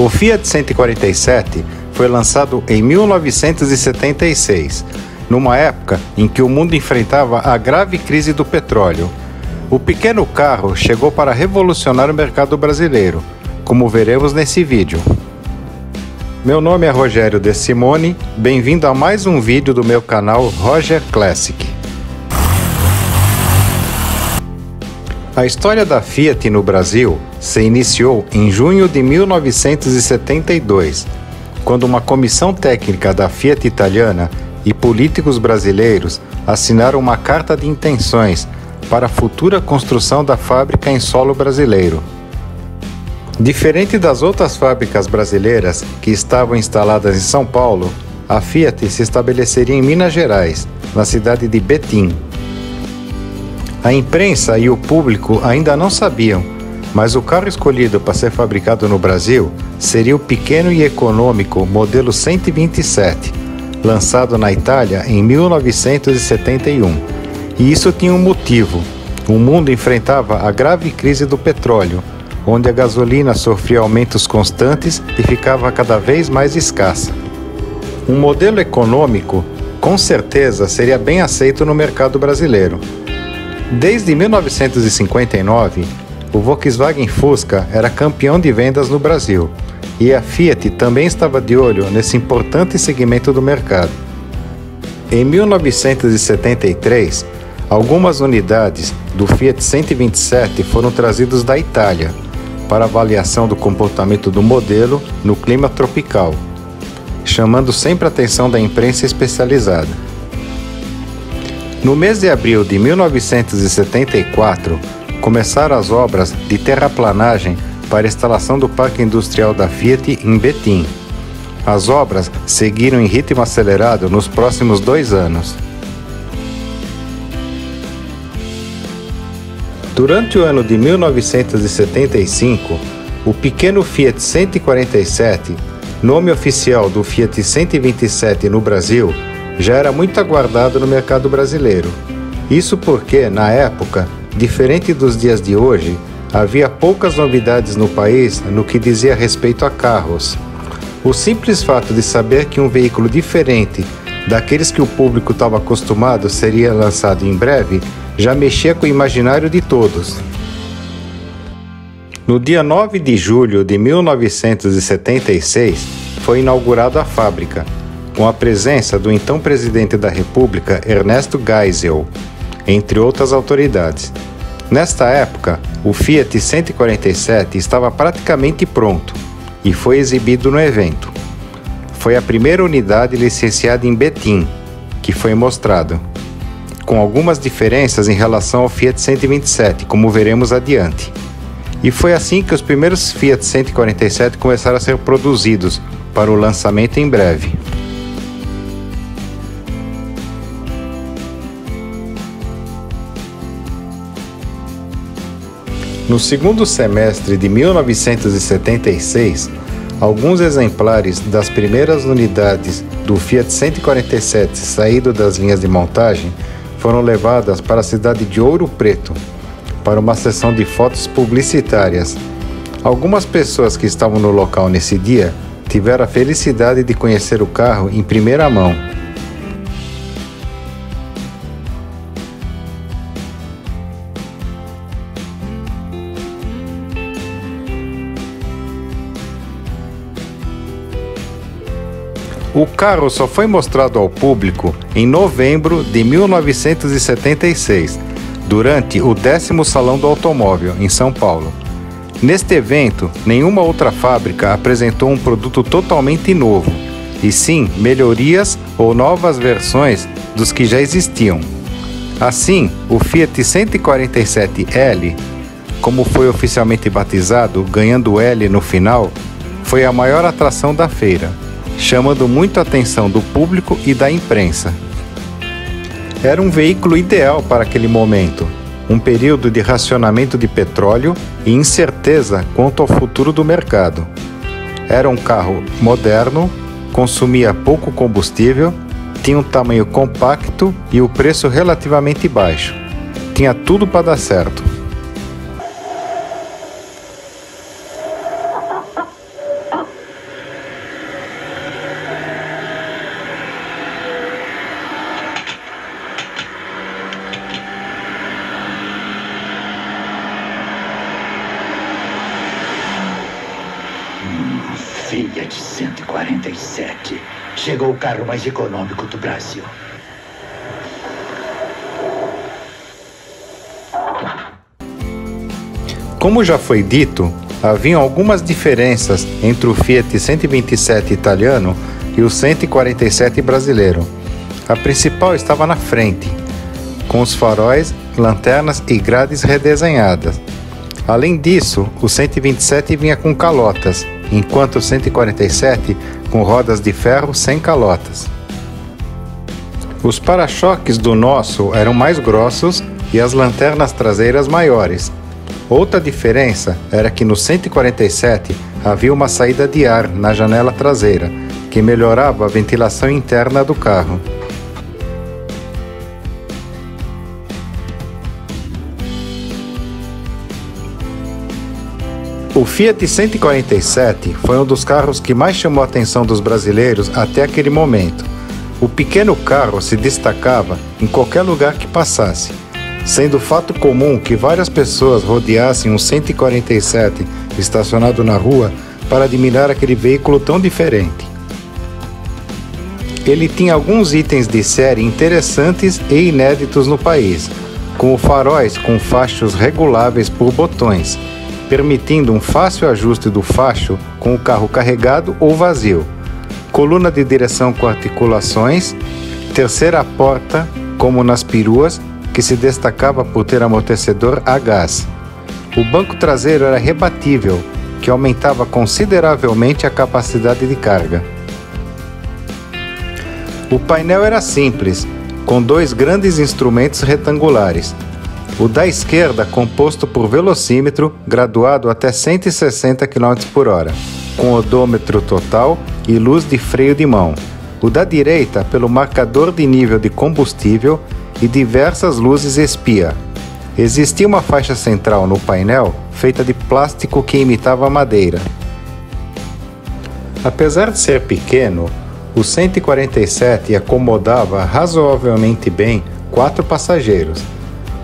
O Fiat 147 foi lançado em 1976, numa época em que o mundo enfrentava a grave crise do petróleo. O pequeno carro chegou para revolucionar o mercado brasileiro, como veremos nesse vídeo. Meu nome é Rogério De Simone, bem-vindo a mais um vídeo do meu canal Roger Classic. A história da Fiat no Brasil se iniciou em junho de 1972, quando uma comissão técnica da Fiat italiana e políticos brasileiros assinaram uma carta de intenções para a futura construção da fábrica em solo brasileiro. Diferente das outras fábricas brasileiras que estavam instaladas em São Paulo, a Fiat se estabeleceria em Minas Gerais, na cidade de Betim. A imprensa e o público ainda não sabiam, mas o carro escolhido para ser fabricado no Brasil seria o pequeno e econômico modelo 127, lançado na Itália em 1971. E isso tinha um motivo: o mundo enfrentava a grave crise do petróleo, onde a gasolina sofria aumentos constantes e ficava cada vez mais escassa. Um modelo econômico, com certeza, seria bem aceito no mercado brasileiro. Desde 1959, o Volkswagen Fusca era campeão de vendas no Brasil, e a Fiat também estava de olho nesse importante segmento do mercado. Em 1973, algumas unidades do Fiat 127 foram trazidas da Itália para avaliação do comportamento do modelo no clima tropical, chamando sempre a atenção da imprensa especializada. No mês de abril de 1974, começaram as obras de terraplanagem para a instalação do Parque Industrial da Fiat em Betim. As obras seguiram em ritmo acelerado nos próximos 2 anos. Durante o ano de 1975, o pequeno Fiat 147, nome oficial do Fiat 127 no Brasil, já era muito aguardado no mercado brasileiro. Isso porque, na época, diferente dos dias de hoje, havia poucas novidades no país no que dizia respeito a carros. O simples fato de saber que um veículo diferente daqueles que o público estava acostumado seria lançado em breve já mexia com o imaginário de todos. No dia 9 de julho de 1976, foi inaugurada a fábrica, com a presença do então presidente da República, Ernesto Geisel, entre outras autoridades. Nesta época, o Fiat 147 estava praticamente pronto e foi exibido no evento. Foi a primeira unidade licenciada em Betim que foi mostrado, com algumas diferenças em relação ao Fiat 127, como veremos adiante. E foi assim que os primeiros Fiat 147 começaram a ser produzidos para o lançamento em breve. No segundo semestre de 1976, alguns exemplares das primeiras unidades do Fiat 147 saído das linhas de montagem foram levadas para a cidade de Ouro Preto, para uma sessão de fotos publicitárias. Algumas pessoas que estavam no local nesse dia tiveram a felicidade de conhecer o carro em primeira mão. O carro só foi mostrado ao público em novembro de 1976, durante o 10º Salão do Automóvel, em São Paulo. Neste evento, nenhuma outra fábrica apresentou um produto totalmente novo, e sim melhorias ou novas versões dos que já existiam. Assim, o Fiat 147L, como foi oficialmente batizado, ganhando L no final, foi a maior atração da feira, chamando muito a atenção do público e da imprensa. Era um veículo ideal para aquele momento, um período de racionamento de petróleo e incerteza quanto ao futuro do mercado. Era um carro moderno, consumia pouco combustível, tinha um tamanho compacto e o preço relativamente baixo. Tinha tudo para dar certo. Fiat 147. Chegou o carro mais econômico do Brasil. Como já foi dito, haviam algumas diferenças entre o Fiat 127 italiano e o 147 brasileiro. A principal estava na frente, com os faróis, lanternas e grades redesenhadas. Além disso, o 127 vinha com calotas, enquanto o 147 com rodas de ferro sem calotas. Os para-choques do nosso eram mais grossos e as lanternas traseiras maiores. Outra diferença era que no 147 havia uma saída de ar na janela traseira, que melhorava a ventilação interna do carro. O Fiat 147 foi um dos carros que mais chamou a atenção dos brasileiros até aquele momento. O pequeno carro se destacava em qualquer lugar que passasse, sendo fato comum que várias pessoas rodeassem um 147 estacionado na rua para admirar aquele veículo tão diferente. Ele tinha alguns itens de série interessantes e inéditos no país, como faróis com fachos reguláveis por botões, permitindo um fácil ajuste do facho com o carro carregado ou vazio, coluna de direção com articulações, terceira porta, como nas peruas, que se destacava por ter amortecedor a gás. O banco traseiro era rebatível, que aumentava consideravelmente a capacidade de carga. O painel era simples, com dois grandes instrumentos retangulares. O da esquerda composto por velocímetro graduado até 160 km por hora, com odômetro total e luz de freio de mão. O da direita pelo marcador de nível de combustível e diversas luzes espia. Existia uma faixa central no painel feita de plástico que imitava madeira. Apesar de ser pequeno, o 147 acomodava razoavelmente bem 4 passageiros.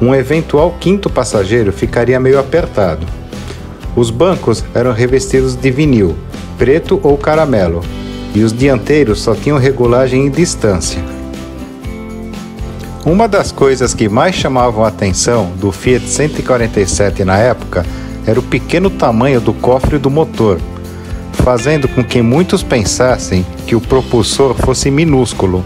Um eventual quinto passageiro ficaria meio apertado. Os bancos eram revestidos de vinil, preto ou caramelo, e os dianteiros só tinham regulagem em distância. Uma das coisas que mais chamavam a atenção do Fiat 147 na época era o pequeno tamanho do cofre do motor, fazendo com que muitos pensassem que o propulsor fosse minúsculo.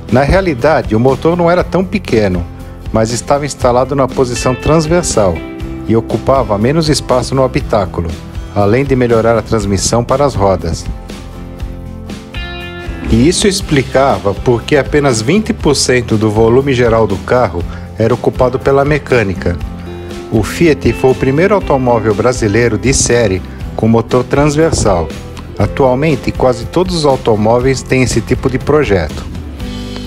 Na realidade, o motor não era tão pequeno, mas estava instalado na posição transversal e ocupava menos espaço no habitáculo, além de melhorar a transmissão para as rodas. E isso explicava por que apenas 20% do volume geral do carro era ocupado pela mecânica. O Fiat foi o primeiro automóvel brasileiro de série com motor transversal. Atualmente, quase todos os automóveis têm esse tipo de projeto.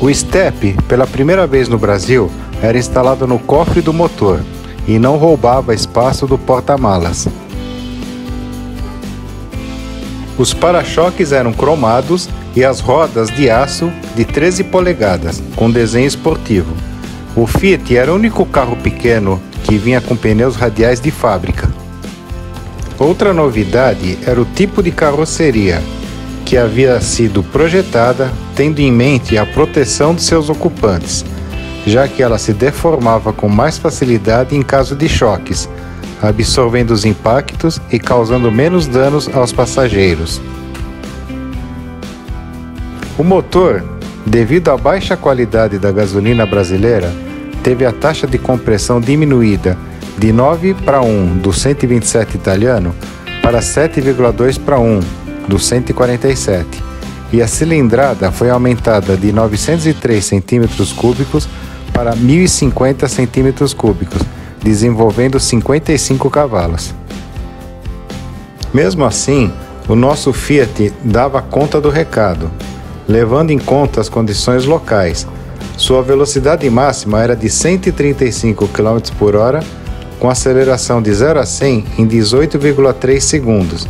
O step, pela primeira vez no Brasil, era instalado no cofre do motor e não roubava espaço do porta-malas. Os para-choques eram cromados e as rodas de aço de 13 polegadas, com desenho esportivo. O Fiat era o único carro pequeno que vinha com pneus radiais de fábrica. Outra novidade era o tipo de carroceria, que havia sido projetada tendo em mente a proteção de seus ocupantes, já que ela se deformava com mais facilidade em caso de choques, absorvendo os impactos e causando menos danos aos passageiros. O motor, devido à baixa qualidade da gasolina brasileira, teve a taxa de compressão diminuída de 9:1 do 127 italiano para 7,2 para 1 do 147, e a cilindrada foi aumentada de 903 cm3 para 1.050 cm3, desenvolvendo 55 cavalos. Mesmo assim, o nosso Fiat dava conta do recado, levando em conta as condições locais. Sua velocidade máxima era de 135 km por hora, com aceleração de 0 a 100 em 18,3 segundos,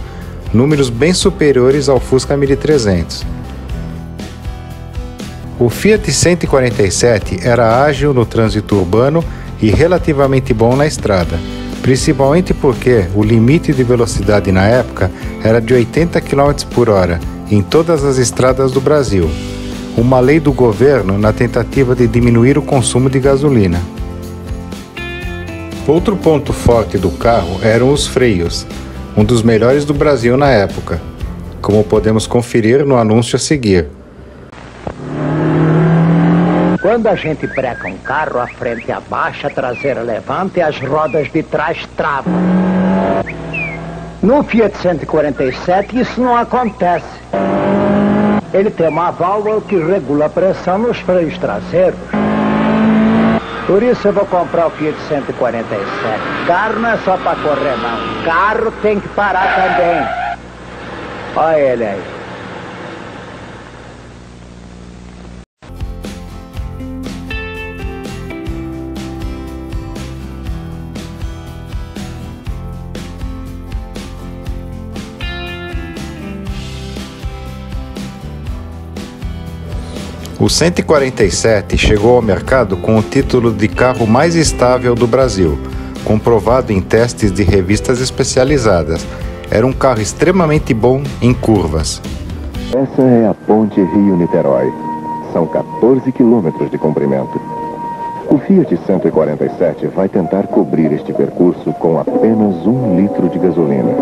números bem superiores ao Fusca 1300. O Fiat 147 era ágil no trânsito urbano e relativamente bom na estrada, principalmente porque o limite de velocidade na época era de 80 km por hora em todas as estradas do Brasil, uma lei do governo na tentativa de diminuir o consumo de gasolina. Outro ponto forte do carro eram os freios, um dos melhores do Brasil na época, como podemos conferir no anúncio a seguir. Quando a gente breca um carro, a frente abaixa, a traseira levanta e as rodas de trás travam. No Fiat 147 isso não acontece. Ele tem uma válvula que regula a pressão nos freios traseiros. Por isso eu vou comprar o Fiat 147. Carro não é só para correr não, carro tem que parar também. Olha ele aí. O 147 chegou ao mercado com o título de carro mais estável do Brasil, comprovado em testes de revistas especializadas. Era um carro extremamente bom em curvas. Essa é a ponte Rio-Niterói. São 14 quilômetros de comprimento. O Fiat 147 vai tentar cobrir este percurso com apenas 1 litro de gasolina.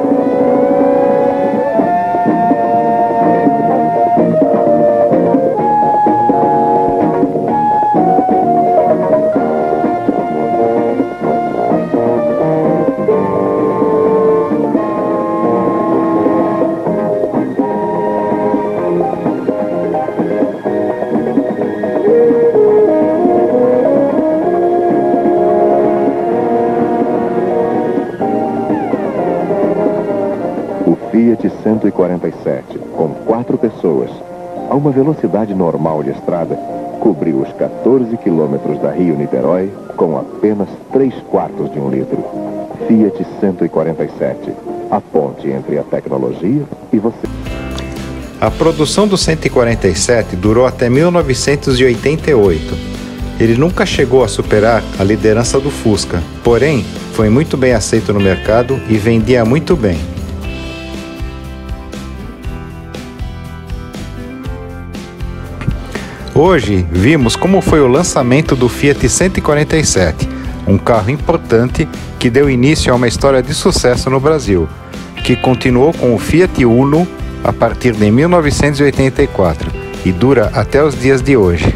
Fiat 147, com 4 pessoas, a uma velocidade normal de estrada, cobriu os 14 quilômetros da Rio-Niterói com apenas 3/4 de 1 litro. Fiat 147, a ponte entre a tecnologia e você. A produção do 147 durou até 1988. Ele nunca chegou a superar a liderança do Fusca, porém, foi muito bem aceito no mercado e vendia muito bem. Hoje, vimos como foi o lançamento do Fiat 147, um carro importante que deu início a uma história de sucesso no Brasil, que continuou com o Fiat Uno a partir de 1984 e dura até os dias de hoje.